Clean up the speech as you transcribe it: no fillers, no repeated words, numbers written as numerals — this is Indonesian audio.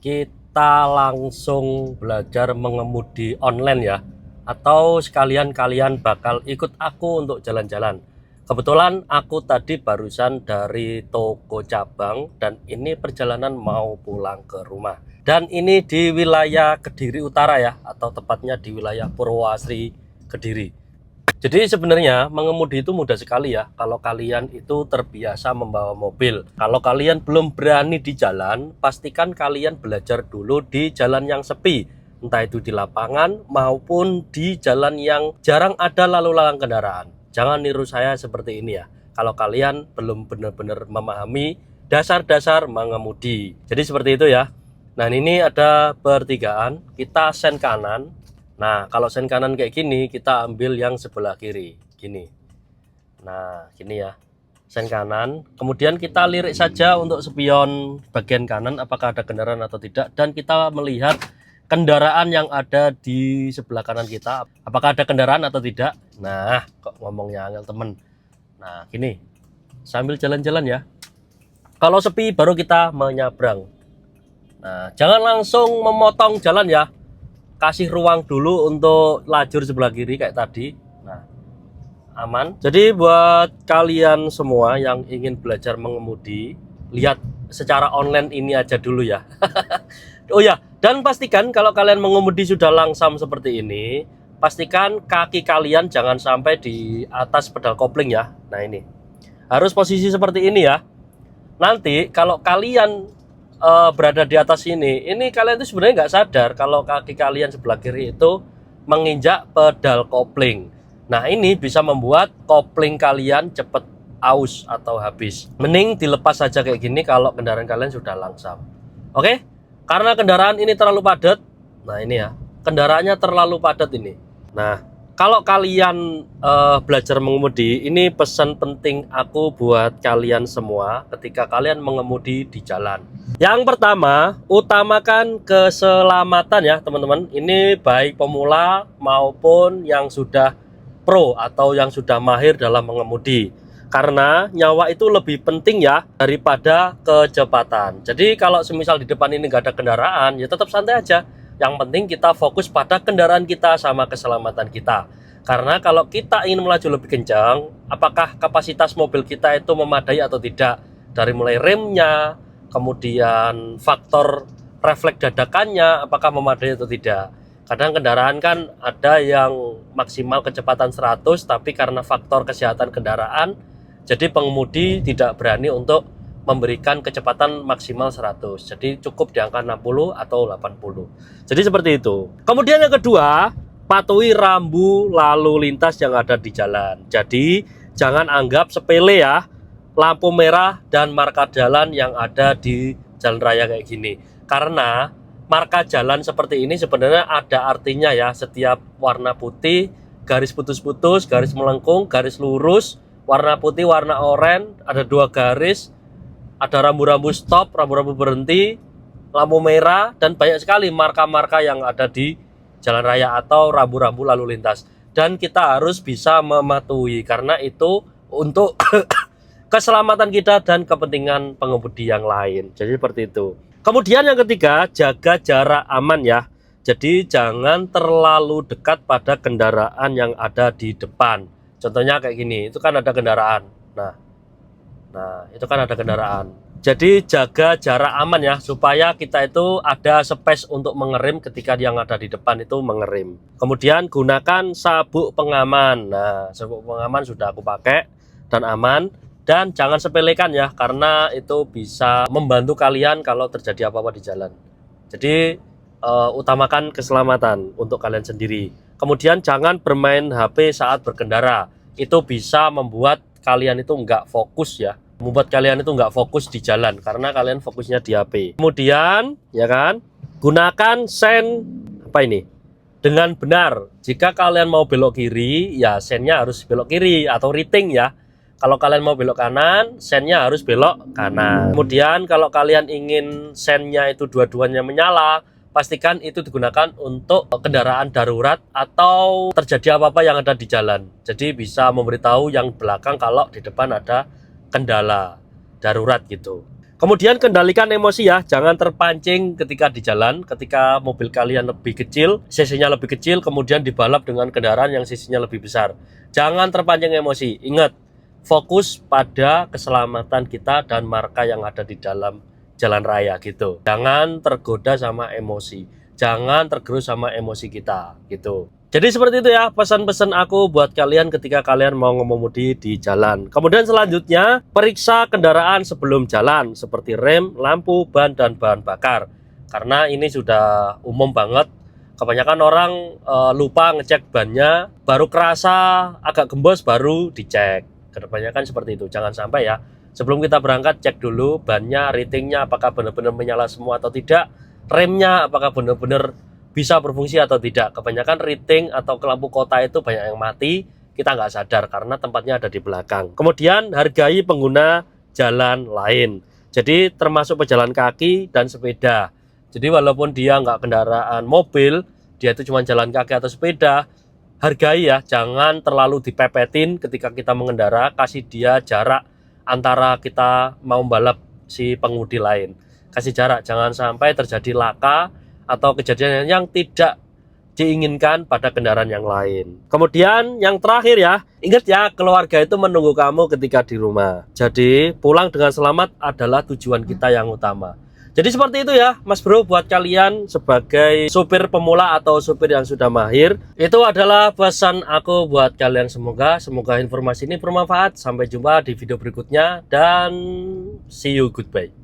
Kita langsung belajar mengemudi online ya, atau sekalian kalian bakal ikut aku untuk jalan-jalan. Kebetulan aku tadi barusan dari toko cabang dan ini perjalanan mau pulang ke rumah. Dan ini di wilayah Kediri Utara ya, atau tepatnya di wilayah Purwoasri Kediri. Jadi sebenarnya mengemudi itu mudah sekali ya kalau kalian itu terbiasa membawa mobil. Kalau kalian belum berani di jalan, pastikan kalian belajar dulu di jalan yang sepi. Entah itu di lapangan maupun di jalan yang jarang ada lalu lalang kendaraan. Jangan niru saya seperti ini ya. Kalau kalian belum benar-benar memahami dasar-dasar mengemudi. Jadi seperti itu ya. Nah ini ada pertigaan, kita sen kanan. Nah, kalau sen kanan kayak gini, kita ambil yang sebelah kiri, gini. Nah, gini ya, sen kanan. Kemudian kita lirik saja untuk spion bagian kanan, apakah ada kendaraan atau tidak. Dan kita melihat kendaraan yang ada di sebelah kanan kita, apakah ada kendaraan atau tidak. Nah, kok ngomongnya angel temen. Nah, gini, sambil jalan-jalan ya. Kalau sepi, baru kita menyabrang. Nah, jangan langsung memotong jalan ya. Kasih ruang dulu untuk lajur sebelah kiri kayak tadi. Nah, aman. Jadi buat kalian semua yang ingin belajar mengemudi, lihat secara online ini aja dulu ya. Oh ya, dan pastikan kalau kalian mengemudi sudah langsam seperti ini, pastikan kaki kalian jangan sampai di atas pedal kopling ya. Nah ini, harus posisi seperti ini ya. Nanti kalau kalian berada di atas ini kalian itu sebenarnya nggak sadar kalau kaki kalian sebelah kiri itu menginjak pedal kopling. Nah ini bisa membuat kopling kalian cepet aus atau habis. Mending dilepas saja kayak gini kalau kendaraan kalian sudah langsam. Oke, karena kendaraan ini terlalu padat. Nah ini ya, kendaraannya terlalu padat ini. Nah kalau kalian belajar mengemudi, ini pesan penting aku buat kalian semua ketika kalian mengemudi di jalan. Yang pertama, utamakan keselamatan ya teman-teman. Ini baik pemula maupun yang sudah pro atau yang sudah mahir dalam mengemudi. Karena nyawa itu lebih penting ya daripada kecepatan. Jadi kalau semisal di depan ini nggak ada kendaraan, ya tetap santai aja. Yang penting kita fokus pada kendaraan kita sama keselamatan kita. Karena kalau kita ingin melaju lebih kencang, apakah kapasitas mobil kita itu memadai atau tidak? Dari mulai remnya, kemudian faktor refleks dadakannya, apakah memadai atau tidak? Kadang kendaraan kan ada yang maksimal kecepatan 100, tapi karena faktor kesehatan kendaraan, jadi pengemudi tidak berani untuk memberikan kecepatan maksimal 100. Jadi cukup di angka 60 atau 80. Jadi seperti itu. Kemudian yang kedua, patuhi rambu lalu lintas yang ada di jalan. Jadi jangan anggap sepele ya lampu merah dan marka jalan yang ada di jalan raya kayak gini. Karena marka jalan seperti ini sebenarnya ada artinya ya. Setiap warna putih, garis putus-putus, garis melengkung, garis lurus, warna putih, warna oranye, ada 2 garis, ada rambu-rambu stop, rambu-rambu berhenti, lampu merah, dan banyak sekali marka-marka yang ada di jalan raya atau rambu-rambu lalu lintas. Dan kita harus bisa mematuhi karena itu untuk keselamatan kita dan kepentingan pengemudi yang lain. Jadi seperti itu. Kemudian yang ketiga, jaga jarak aman ya. Jadi jangan terlalu dekat pada kendaraan yang ada di depan. Contohnya kayak gini, itu kan ada kendaraan. Nah, itu kan ada kendaraan. Jadi jaga jarak aman ya, supaya kita itu ada space untuk mengerem ketika yang ada di depan itu mengerem. Kemudian gunakan sabuk pengaman. Nah, sabuk pengaman sudah aku pakai dan aman. Dan jangan sepelekan ya, karena itu bisa membantu kalian kalau terjadi apa-apa di jalan. Jadi utamakan keselamatan untuk kalian sendiri. Kemudian jangan bermain HP saat berkendara. Itu bisa membuat kalian itu nggak fokus ya, membuat kalian itu nggak fokus di jalan karena kalian fokusnya di HP. Kemudian ya kan, gunakan sen apa ini dengan benar. Jika kalian mau belok kiri ya sennya harus belok kiri atau riting ya. Kalau kalian mau belok kanan, sennya harus belok kanan. Kemudian kalau kalian ingin sennya itu dua-duanya menyala, pastikan itu digunakan untuk kendaraan darurat atau terjadi apa-apa yang ada di jalan. Jadi bisa memberitahu yang belakang kalau di depan ada kendala darurat gitu. Kemudian kendalikan emosi ya, jangan terpancing ketika di jalan, ketika mobil kalian lebih kecil, cc-nya lebih kecil, kemudian dibalap dengan kendaraan yang cc-nya lebih besar. Jangan terpancing emosi, ingat, fokus pada keselamatan kita dan marka yang ada di dalam jalan raya gitu. Jangan tergoda sama emosi, jangan tergerus sama emosi kita gitu. Jadi seperti itu ya pesan-pesan aku buat kalian ketika kalian mau mengemudi di jalan. Kemudian selanjutnya, periksa kendaraan sebelum jalan seperti rem, lampu, ban, dan bahan bakar. Karena ini sudah umum banget. Kebanyakan orang lupa ngecek bannya, baru kerasa agak gembos baru dicek. Kebanyakan seperti itu, jangan sampai ya. Sebelum kita berangkat cek dulu bannya, ratingnya apakah benar-benar menyala semua atau tidak. Remnya apakah benar-benar bisa berfungsi atau tidak. Kebanyakan rating atau lampu kota itu banyak yang mati, kita nggak sadar karena tempatnya ada di belakang. Kemudian hargai pengguna jalan lain, jadi termasuk pejalan kaki dan sepeda. Jadi walaupun dia nggak kendaraan mobil, dia itu cuma jalan kaki atau sepeda, hargai ya, jangan terlalu dipepetin ketika kita mengendara, kasih dia jarak antara kita mau balap si pengemudi lain. Kasih jarak, jangan sampai terjadi laka atau kejadian yang tidak diinginkan pada kendaraan yang lain. Kemudian yang terakhir ya, ingat ya, keluarga itu menunggu kamu ketika di rumah. Jadi pulang dengan selamat adalah tujuan kita yang utama. Jadi seperti itu ya Mas Bro, buat kalian sebagai supir pemula atau supir yang sudah mahir. Itu adalah pesan aku buat kalian, semoga informasi ini bermanfaat. Sampai jumpa di video berikutnya dan see you, goodbye.